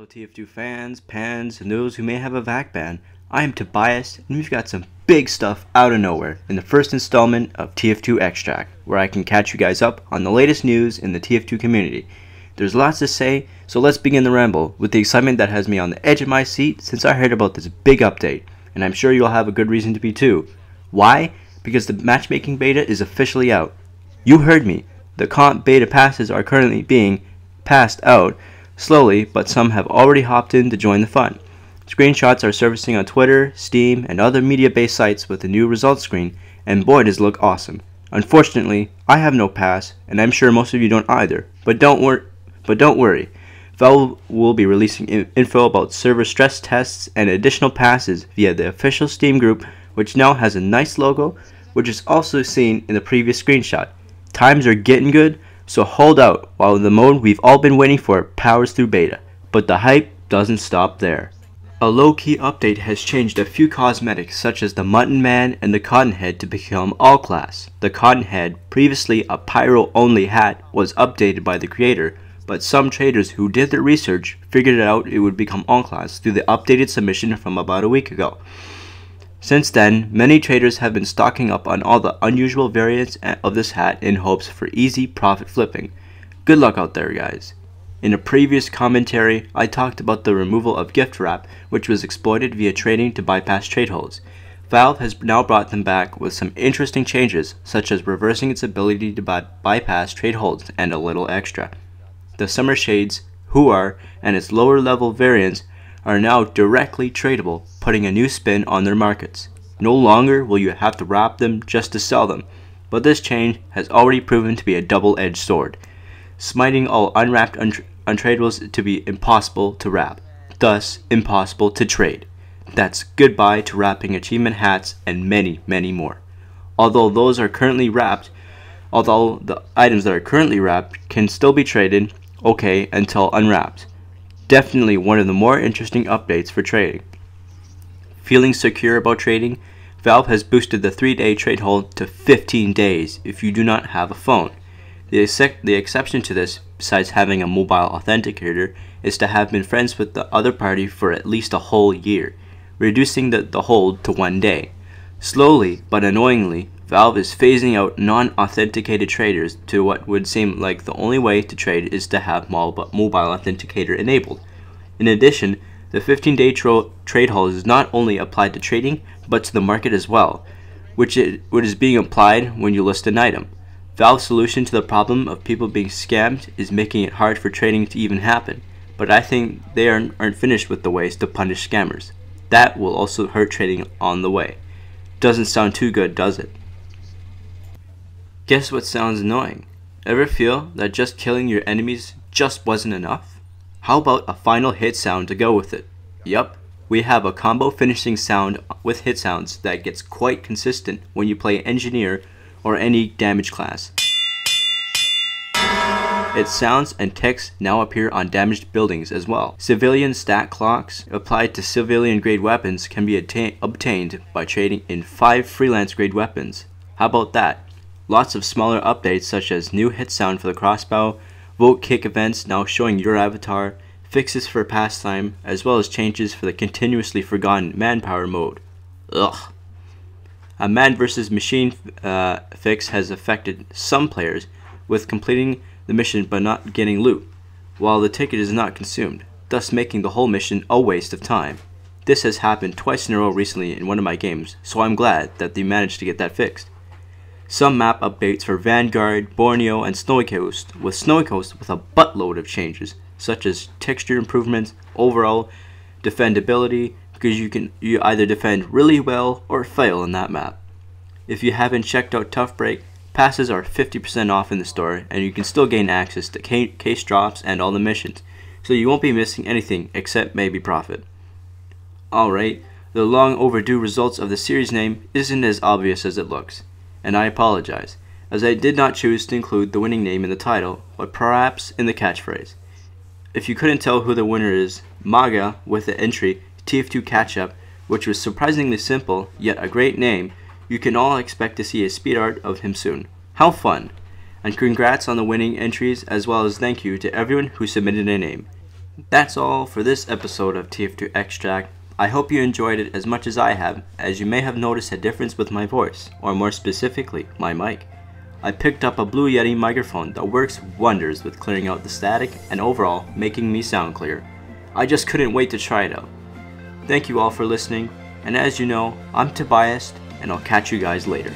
Hello TF2 fans, pans, and those who may have a VAC ban. I am Tobias, and we've got some big stuff out of nowhere in the first installment of TF2 Extract, where I can catch you guys up on the latest news in the TF2 community. There's lots to say, so let's begin the ramble with the excitement that has me on the edge of my seat since I heard about this big update, and I'm sure you'll have a good reason to be too. Why? Because the matchmaking beta is officially out. You heard me. The comp beta passes are currently being passed out slowly, but some have already hopped in to join the fun. Screenshots are surfacing on Twitter, Steam, and other media-based sites with the new results screen, and boy does it look awesome. Unfortunately, I have no pass, and I'm sure most of you don't either. But don't worry. Valve will be releasing info about server stress tests and additional passes via the official Steam group, which now has a nice logo, which is also seen in the previous screenshot. Times are getting good, so hold out while the mode we've all been waiting for powers through beta. But the hype doesn't stop there. A low-key update has changed a few cosmetics such as the Mutton Man and the Cotton Head to become all class. The Cotton Head, previously a pyro-only hat, was updated by the creator, but some traders who did their research figured out it would become all class through the updated submission from about a week ago. Since then, many traders have been stocking up on all the unusual variants of this hat in hopes for easy profit flipping. Good luck out there, guys. In a previous commentary, I talked about the removal of gift wrap, which was exploited via trading to bypass trade holds. Valve has now brought them back with some interesting changes, such as reversing its ability to bypass trade holds and a little extra. The Summer Shades, Huar, and its lower level variants are now directly tradable, putting a new spin on their markets. No longer will you have to wrap them just to sell them, but this change has already proven to be a double-edged sword, smiting all unwrapped untradables to be impossible to wrap, thus impossible to trade. That's goodbye to wrapping achievement hats and many, many more. Although the items that are currently wrapped can still be traded, okay, until unwrapped. Definitely one of the more interesting updates for trading. Feeling secure about trading? Valve has boosted the 3-day trade hold to 15 days if you do not have a phone. The exception to this, besides having a mobile authenticator, is to have been friends with the other party for at least a whole year, reducing the hold to 1 day. Slowly, but annoyingly, Valve is phasing out non-authenticated traders to what would seem like the only way to trade is to have mobile authenticator enabled. In addition, the 15-day trade hold is not only applied to trading, but to the market as well, which is being applied when you list an item. Valve's solution to the problem of people being scammed is making it hard for trading to even happen, but I think they aren't finished with the ways to punish scammers. That will also hurt trading on the way. Doesn't sound too good, does it? Guess what sounds annoying? Ever feel that just killing your enemies just wasn't enough? How about a final hit sound to go with it? Yup, we have a combo finishing sound with hit sounds that gets quite consistent when you play Engineer or any damage class. Its sounds and text now appear on damaged buildings as well. Civilian stat clocks applied to civilian grade weapons can be obtained by trading in 5 freelance grade weapons. How about that? Lots of smaller updates such as new hit sound for the crossbow, vote kick events now showing your avatar, fixes for pastime, as well as changes for the continuously forgotten manpower mode. Ugh. A man versus machine fix has affected some players with completing the mission but not getting loot, while the ticket is not consumed, thus making the whole mission a waste of time. This has happened twice in a row recently in one of my games, so I'm glad that they managed to get that fixed. Some map updates for Vanguard, Borneo, and Snowy Coast with a buttload of changes, such as texture improvements, overall defendability, because you either defend really well or fail in that map. If you haven't checked out Tough Break, passes are 50% off in the store, and you can still gain access to case drops and all the missions, so you won't be missing anything except maybe profit. Alright, the long overdue results of the series name isn't as obvious as it looks, and I apologize, as I did not choose to include the winning name in the title, but perhaps in the catchphrase. If you couldn't tell who the winner is, Maga with the entry TF2 Catch-Up, which was surprisingly simple, yet a great name, you can all expect to see a speed art of him soon. How fun! And congrats on the winning entries, as well as thank you to everyone who submitted a name. That's all for this episode of TF2 Extract. I hope you enjoyed it as much as I have, as you may have noticed a difference with my voice, or more specifically, my mic. I picked up a Blue Yeti microphone that works wonders with clearing out the static and overall making me sound clear. I just couldn't wait to try it out. Thank you all for listening, and as you know, I'm Tobias, and I'll catch you guys later.